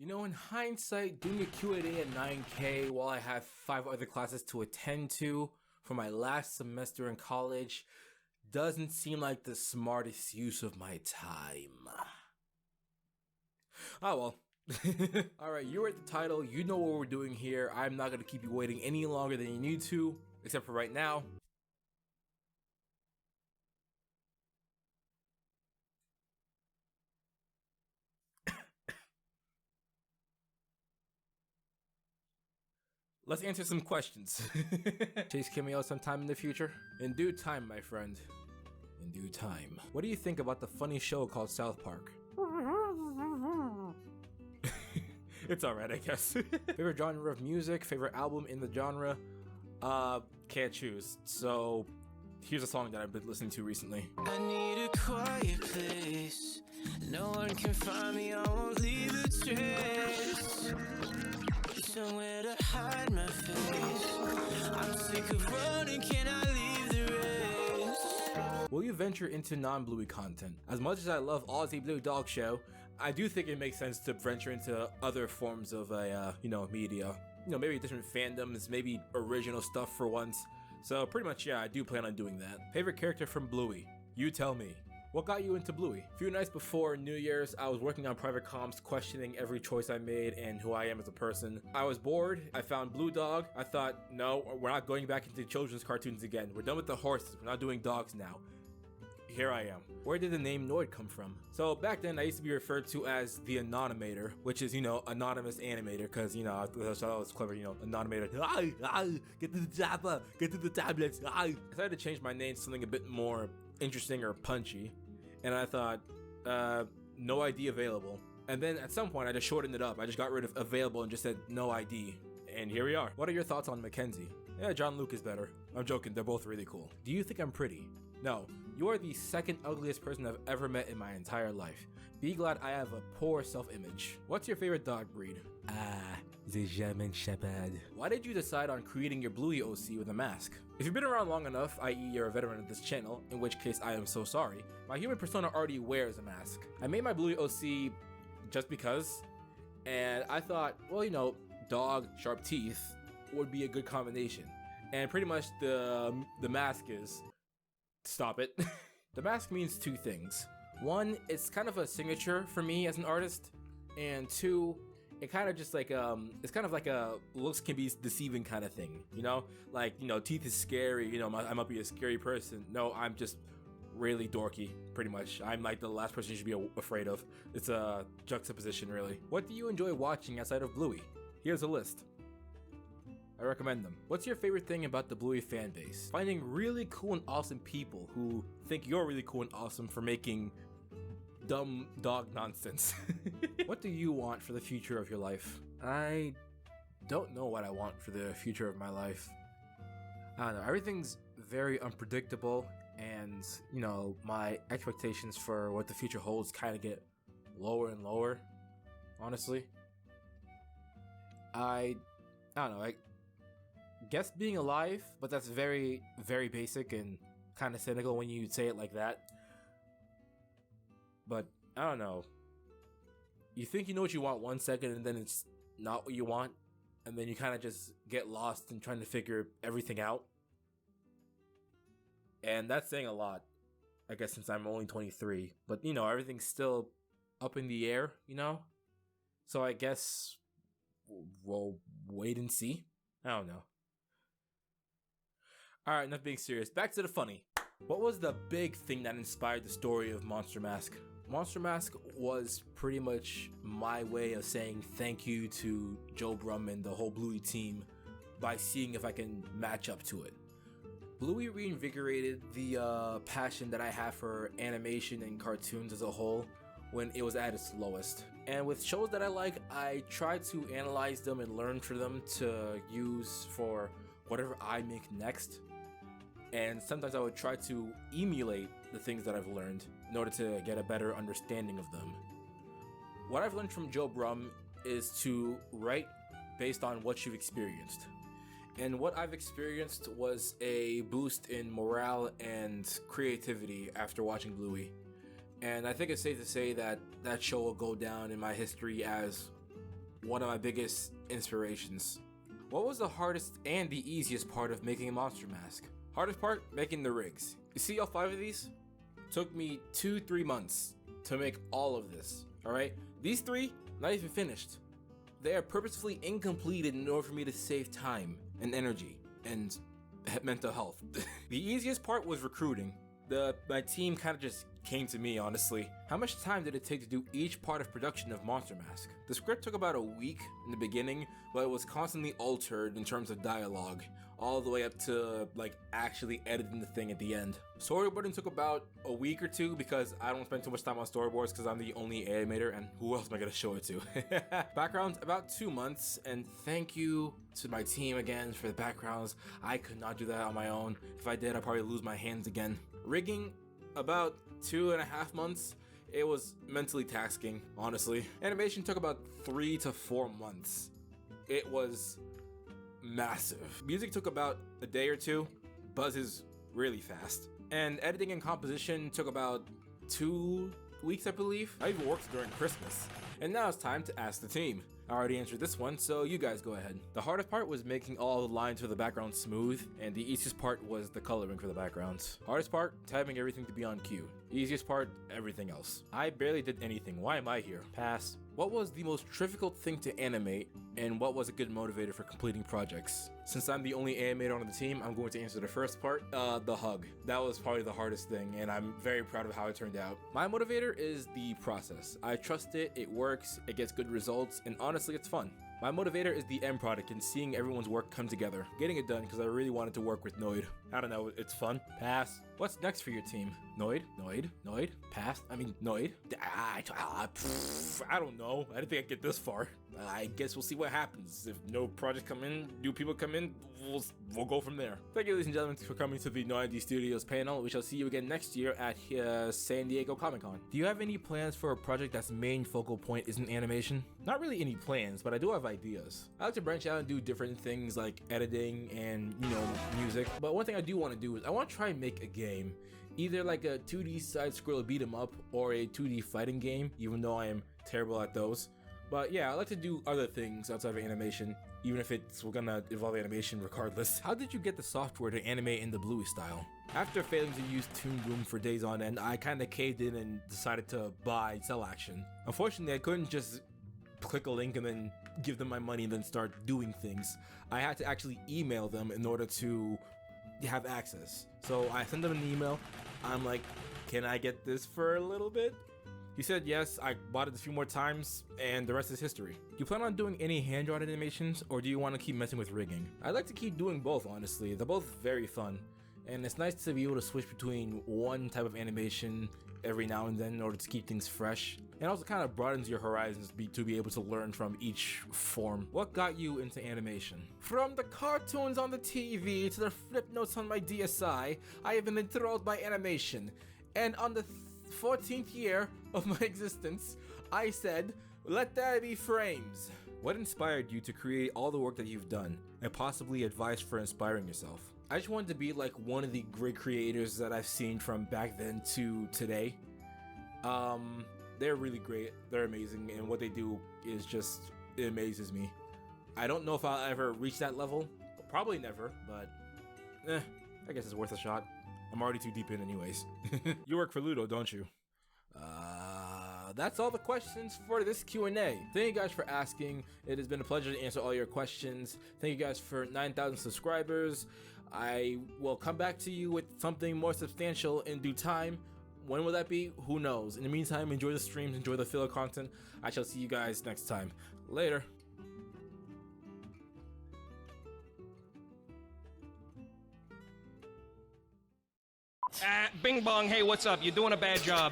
You know, in hindsight, doing a Q&A at 9K while I have 5 other classes to attend to for my last semester in college doesn't seem like the smartest use of my time. Oh well. Alright, you read the title, you know what we're doing here. I'm not going to keep you waiting any longer than you need to, except for right now. Let's answer some questions. Chase Kimmy out sometime in the future? In due time, my friend. In due time. What do you think about the funny show called South Park? It's alright, I guess. Favorite genre of music? Favorite album in the genre? Can't choose. So, here's a song that I've been listening to recently. I need a quiet place. No one can find me, I won't leave a trace. Somewhere to hide my face. I'm sick of running, can I leave the race? Will you venture into non-Bluey content? As much as I love Aussie Blue Dog Show, I do think it makes sense to venture into other forms of media. Maybe different fandoms, maybe original stuff for once. So pretty much, yeah, I do plan on doing that. Favorite character from Bluey? You tell me. What got you into Bluey? A few nights before New Year's, I was working on private comms, questioning every choice I made and who I am as a person. I was bored, I found Blue Dog. I thought, no, we're not going back into children's cartoons again. We're done with the horses, we're not doing dogs now. Here I am. Where did the name NoID come from? So back then I used to be referred to as the Anonymator, which is, anonymous animator, because, I thought that was clever, Anonymator. Get to the chopper, get to the tablets. I decided to change my name to something a bit more interesting or punchy, and I thought, no ID available. And then at some point I just shortened it up. I just got rid of available and just said no ID. And here we are. What are your thoughts on Mackenzie? Yeah, John Luke is better. I'm joking, they're both really cool. Do you think I'm pretty? No. You are the second ugliest person I've ever met in my entire life. Be glad I have a poor self-image. What's your favorite dog breed? The German Shepherd. Why did you decide on creating your Bluey OC with a mask? If you've been around long enough, i.e. you're a veteran of this channel, in which case I am so sorry, my human persona already wears a mask. I made my Bluey OC just because, and I thought, well, dog, sharp teeth would be a good combination. And pretty much the mask is... Stop it. The mask means two things. One, it's kind of a signature for me as an artist, and two, it kind of just like it's kind of like a looks can be deceiving kind of thing, teeth is scary, I might be a scary person. No, I'm just really dorky, pretty much. I'm like the last person you should be afraid of. It's a juxtaposition, really. What do you enjoy watching outside of Bluey? Here's a list. I recommend them. What's your favorite thing about the Bluey fan base? Finding really cool and awesome people who think you're really cool and awesome for making dumb dog nonsense. What do you want for the future of your life? I don't know what I want for the future of my life. I don't know. Everything's very unpredictable, and my expectations for what the future holds kind of get lower and lower, honestly. I don't know. I guess being alive, but that's very, very basic and kind of cynical when you say it like that. But I don't know. You think you know what you want 1 second and then it's not what you want, and then you kind of just get lost in trying to figure everything out. And that's saying a lot, I guess, since I'm only 23. But everything's still up in the air, So I guess we'll wait and see. I don't know. Alright, enough being serious. Back to the funny. What was the big thing that inspired the story of Monster Mask? Monster Mask was pretty much my way of saying thank you to Joe Brum and the whole Bluey team by seeing if I can match up to it. Bluey reinvigorated the passion that I have for animation and cartoons as a whole when it was at its lowest. And with shows that I like, I try to analyze them and learn from them to use for whatever I make next. And sometimes I would try to emulate the things that I've learned in order to get a better understanding of them. What I've learned from Joe Brum is to write based on what you've experienced. And what I've experienced was a boost in morale and creativity after watching Bluey. And I think it's safe to say that that show will go down in my history as one of my biggest inspirations. What was the hardest and the easiest part of making a monster mask? Hardest part, making the rigs. You see all 5 of these? Took me 2-3 months to make all of this, alright? These 3, not even finished. They are purposefully incompleted in order for me to save time and energy and mental health. The easiest part was recruiting. My team kind of just came to me, honestly. How much time did it take to do each part of production of Monster Mask? The script took about a week in the beginning, but it was constantly altered in terms of dialogue, all the way up to like actually editing the thing at the end. Storyboarding took about a week or 2 because I don't spend too much time on storyboards because I'm the only animator, and who else am I gonna show it to? Backgrounds, about 2 months, and thank you to my team again for the backgrounds. I could not do that on my own. If I did, I'd probably lose my hands again. Rigging, about 2.5 months. It was mentally taxing, honestly. Animation took about 3 to 4 months. It was massive. Music took about a day or 2. Buzz is really fast. And editing and composition took about 2 weeks, I believe. I even worked during Christmas. And now it's time to ask the team. I already answered this one, so you guys go ahead. The hardest part was making all the lines for the background smooth, and the easiest part was the coloring for the backgrounds. Hardest part, typing everything to be on cue. Easiest part, everything else. I barely did anything. Why am I here? Pass. What was the most difficult thing to animate, and what was a good motivator for completing projects? Since I'm the only animator on the team, I'm going to answer the first part, the hug. That was probably the hardest thing, and I'm very proud of how it turned out. My motivator is the process. I trust it, it works, it gets good results, and honestly, it's fun. My motivator is the end product and seeing everyone's work come together. Getting it done because I really wanted to work with NoID. I don't know, it's fun. Pass. What's next for your team? NoID? Pass? I mean, NoID? I don't know. I didn't think I'd get this far. I guess we'll see what happens. If no projects come in, new people come in, we'll go from there. Thank you, ladies and gentlemen, for coming to the NoID Studios panel. We shall see you again next year at San Diego Comic-Con. Do you have any plans for a project that's main focal point isn't animation? Not really any plans, but I do have ideas. I like to branch out and do different things like editing and, music. But one thing I do want to do is I want to try and make a game. Either like a 2D side-scroller beat 'em up or a 2D fighting game, even though I am terrible at those. But yeah, I like to do other things outside of animation, even if we're gonna involve animation regardless. How did you get the software to animate in the Bluey style? After failing to use Toon Boom for days on end, I kinda caved in and decided to buy Cell Action. Unfortunately, I couldn't just click a link and then give them my money and then start doing things. I had to actually email them in order to have access. So I sent them an email. I'm like, can I get this for a little bit? He said yes. I bought it a few more times, and the rest is history. Do you plan on doing any hand-drawn animations, or do you want to keep messing with rigging? I'd like to keep doing both, honestly. They're both very fun, and it's nice to be able to switch between one type of animation every now and then in order to keep things fresh. And also kind of broadens your horizons to be able to learn from each form. What got you into animation? From the cartoons on the TV to the flip notes on my DSi, I have been enthralled by animation. And on the 14th year of my existence, I said, let there be frames. What inspired you to create all the work that you've done, and possibly advice for inspiring yourself? I just wanted to be like one of the great creators that I've seen from back then to today. They're really great, they're amazing, and what they do is just, it amazes me. I don't know if I'll ever reach that level, probably never, but I guess it's worth a shot. I'm already too deep in anyways. You work for LUDO, don't you? That's all the questions for this Q&A. Thank you guys for asking. It has been a pleasure to answer all your questions. Thank you guys for 9,000 subscribers. I will come back to you with something more substantial in due time. When will that be? Who knows? In the meantime, enjoy the streams, enjoy the filler content. I shall see you guys next time. Later. Bing bong, hey, what's up? You're doing a bad job.